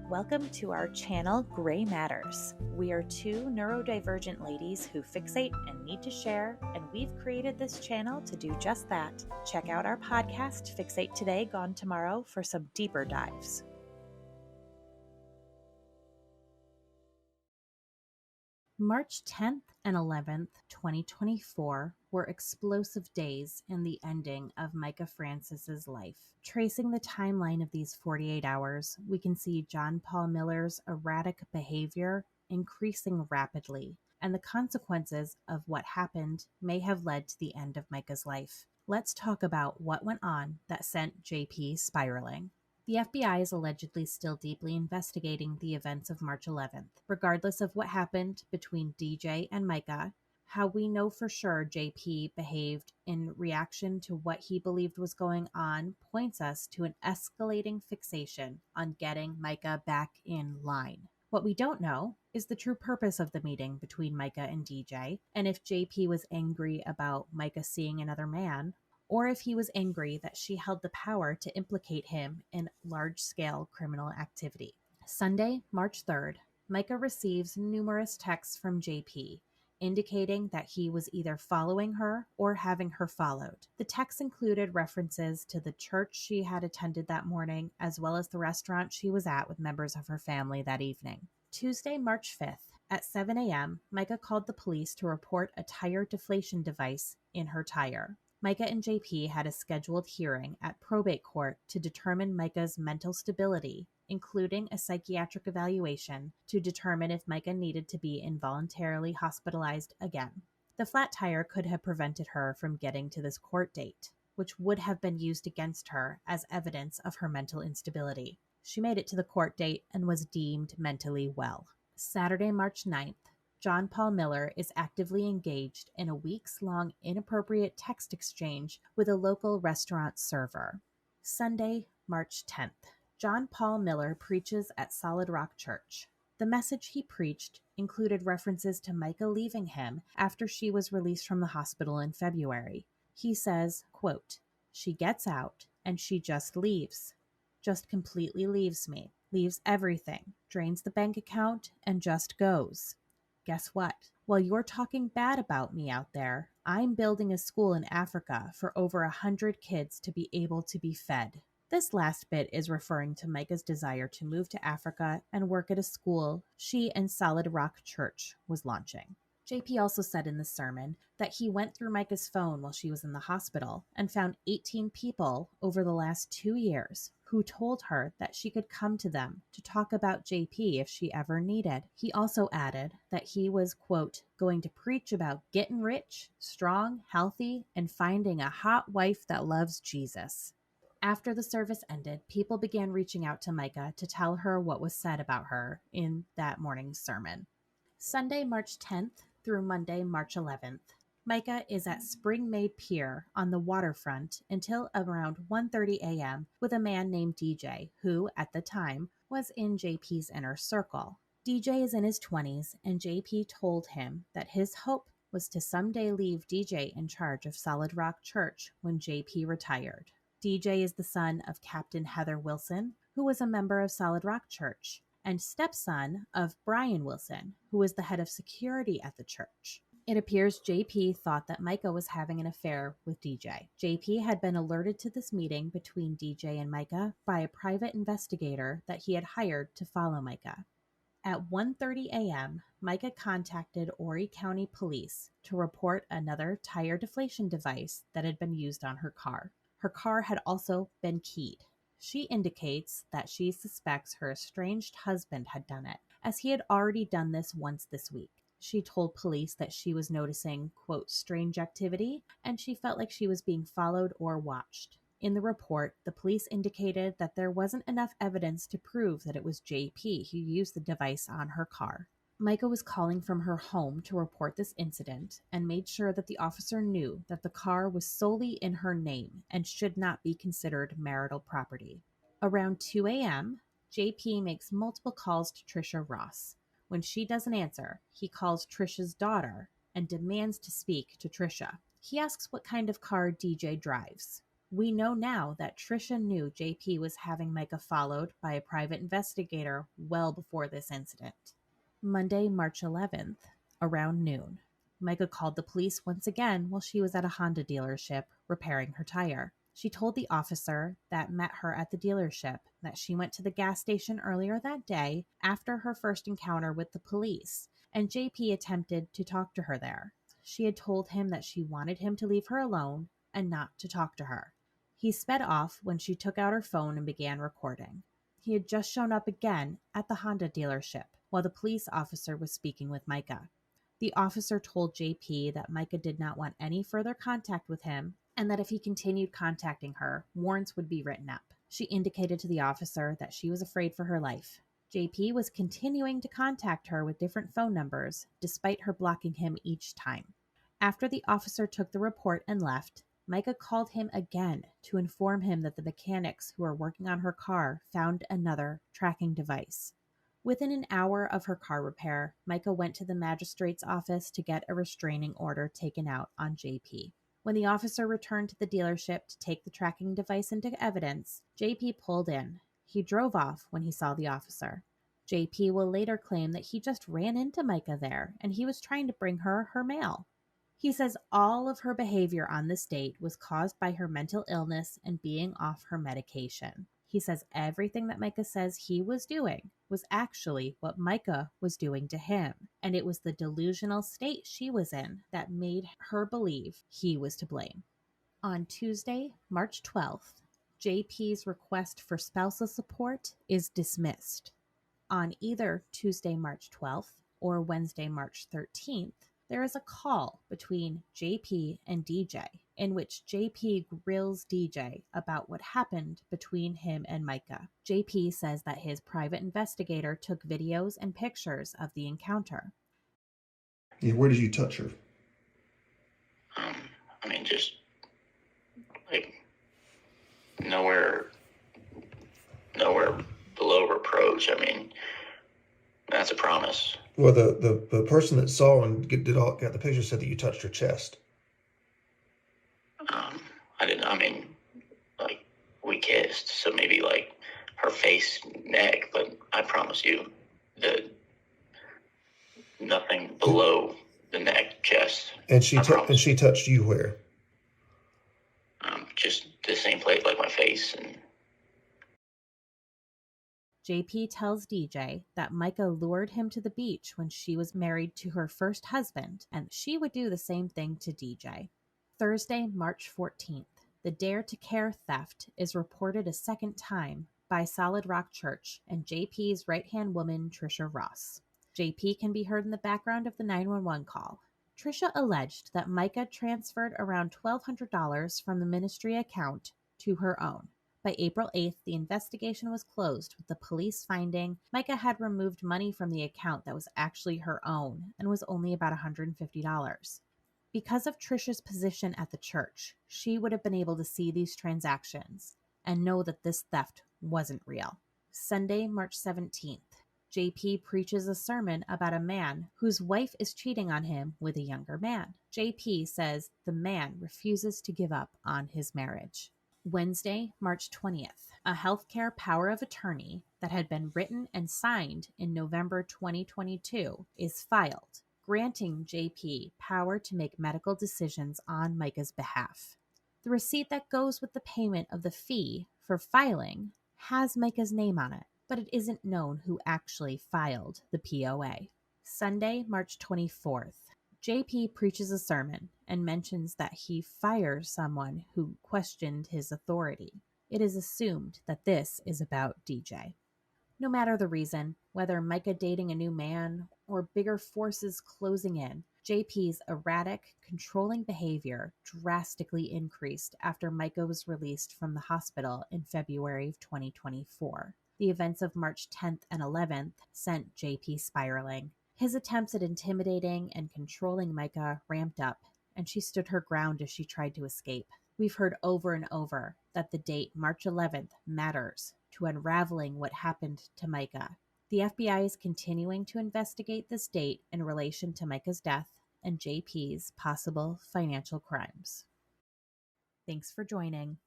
Welcome to our channel, Gray Matters. We are two neurodivergent ladies who fixate and need to share, and we've created this channel to do just that. Check out our podcast, Fixate Today, Gone Tomorrow, for some deeper dives. March 10th and 11th, 2024 were explosive days in the ending of Mica Francis's life. Tracing the timeline of these 48 hours, we can see John Paul Miller's erratic behavior increasing rapidly, and the consequences of what happened may have led to the end of Mica's life. Let's talk about what went on that sent JP spiraling. The FBI is allegedly still deeply investigating the events of March 11th. Regardless of what happened between DJ and Mica, how we know for sure JP behaved in reaction to what he believed was going on points us to an escalating fixation on getting Mica back in line. What we don't know is the true purpose of the meeting between Mica and DJ, and if JP was angry about Mica seeing another man, or if he was angry that she held the power to implicate him in large-scale criminal activity. Sunday, March 3rd, Mica receives numerous texts from JP, indicating that he was either following her or having her followed. The texts included references to the church she had attended that morning, as well as the restaurant she was at with members of her family that evening. Tuesday, March 5th, at 7 a.m., Mica called the police to report a tire deflation device in her tire. Mica and JP had a scheduled hearing at probate court to determine Mica's mental stability, including a psychiatric evaluation to determine if Mica needed to be involuntarily hospitalized again. The flat tire could have prevented her from getting to this court date, which would have been used against her as evidence of her mental instability. She made it to the court date and was deemed mentally well. Saturday, March 9th, John Paul Miller is actively engaged in a weeks-long inappropriate text exchange with a local restaurant server. Sunday, March 10th. John Paul Miller preaches at Solid Rock Church. The message he preached included references to Mica leaving him after she was released from the hospital in February. He says, quote, "She gets out and she just leaves. Just completely leaves me. Leaves everything. Drains the bank account and just goes. Guess what? While you're talking bad about me out there, I'm building a school in Africa for over 100 kids to be able to be fed." This last bit is referring to Mica's desire to move to Africa and work at a school she and Solid Rock Church was launching. JP also said in the sermon that he went through Mica's phone while she was in the hospital and found 18 people over the last 2 years who told her that she could come to them to talk about JP if she ever needed. He also added that he was, quote, "going to preach about getting rich, strong, healthy, and finding a hot wife that loves Jesus." After the service ended, people began reaching out to Mica to tell her what was said about her in that morning's sermon. Sunday, March 10th through Monday, March 11th. Mica is at Spring Maid Pier on the waterfront until around 1:30 a.m. with a man named DJ, who, at the time, was in JP's inner circle. DJ is in his 20s, and JP told him that his hope was to someday leave DJ in charge of Solid Rock Church when JP retired. DJ is the son of Captain Heather Wilson, who was a member of Solid Rock Church, and stepson of Brian Wilson, who was the head of security at the church. It appears JP thought that Mica was having an affair with DJ. JP had been alerted to this meeting between DJ and Mica by a private investigator that he had hired to follow Mica. At 1:30 a.m., Mica contacted Horry County Police to report another tire deflation device that had been used on her car. Her car had also been keyed. She indicates that she suspects her estranged husband had done it, as he had already done this once this week. She told police that she was noticing, quote, "strange activity," and she felt like she was being followed or watched. In the report, the police indicated that there wasn't enough evidence to prove that it was JP who used the device on her car. Mica was calling from her home to report this incident and made sure that the officer knew that the car was solely in her name and should not be considered marital property. Around 2 a.m., JP makes multiple calls to Trisha Ross. When she doesn't answer, he calls Trisha's daughter and demands to speak to Trisha. He asks what kind of car DJ drives. We know now that Trisha knew JP was having Mica followed by a private investigator well before this incident. Monday, March 11th, around noon, Mica called the police once again while she was at a Honda dealership repairing her tire. She told the officer that met her at the dealership that she went to the gas station earlier that day after her first encounter with the police, and JP attempted to talk to her there. She had told him that she wanted him to leave her alone and not to talk to her. He sped off when she took out her phone and began recording. He had just shown up again at the Honda dealership while the police officer was speaking with Mica. The officer told JP that Mica did not want any further contact with him and that if he continued contacting her, warrants would be written up. She indicated to the officer that she was afraid for her life. JP was continuing to contact her with different phone numbers, despite her blocking him each time. After the officer took the report and left, Mica called him again to inform him that the mechanics who were working on her car found another tracking device. Within an hour of her car repair, Mica went to the magistrate's office to get a restraining order taken out on JP. When the officer returned to the dealership to take the tracking device into evidence, JP pulled in. He drove off when he saw the officer. JP will later claim that he just ran into Mica there and he was trying to bring her her mail. He says all of her behavior on this date was caused by her mental illness and being off her medication. He says everything that Mica says he was doing was actually what Mica was doing to him, and it was the delusional state she was in that made her believe he was to blame. On Tuesday, March 12th, JP's request for spousal support is dismissed. On either Tuesday, March 12th or Wednesday, March 13th, there is a call between JP and DJ in which JP grills DJ about what happened between him and Mica. JP says that his private investigator took videos and pictures of the encounter. Yeah, where did you touch her? Just like nowhere below reproach. That's a promise. Well, the person that saw and got the picture said that you touched her chest. I didn't. We kissed, so maybe like her face, neck, but I promise you that nothing below the neck, chest. And she touched you where? Just the same place, like my face. And JP tells DJ that Mica lured him to the beach when she was married to her first husband, and she would do the same thing to DJ. Thursday, March 14th, the Dare to Care theft is reported a second time by Solid Rock Church and JP's right-hand woman, Trisha Ross. JP can be heard in the background of the 911 call. Trisha alleged that Mica transferred around $1,200 from the ministry account to her own. By April 8th, the investigation was closed, with the police finding Mica had removed money from the account that was actually her own and was only about $150. Because of Trisha's position at the church, she would have been able to see these transactions and know that this theft wasn't real. Sunday, March 17th, JP preaches a sermon about a man whose wife is cheating on him with a younger man. JP says the man refuses to give up on his marriage. Wednesday, March 20th, a healthcare power of attorney that had been written and signed in November 2022 is filed, granting JP power to make medical decisions on Mica's behalf. The receipt that goes with the payment of the fee for filing has Mica's name on it, but it isn't known who actually filed the POA. Sunday, March 24th, JP preaches a sermon and mentions that he fires someone who questioned his authority. It is assumed that this is about DJ. No matter the reason, whether Mica dating a new man or bigger forces closing in, JP's erratic, controlling behavior drastically increased after Mica was released from the hospital in February of 2024. The events of March 10th and 11th sent JP spiraling. His attempts at intimidating and controlling Mica ramped up, and she stood her ground as she tried to escape. We've heard over and over that the date March 11th matters to unraveling what happened to Mica. The FBI is continuing to investigate this date in relation to Mica's death and JP's possible financial crimes. Thanks for joining.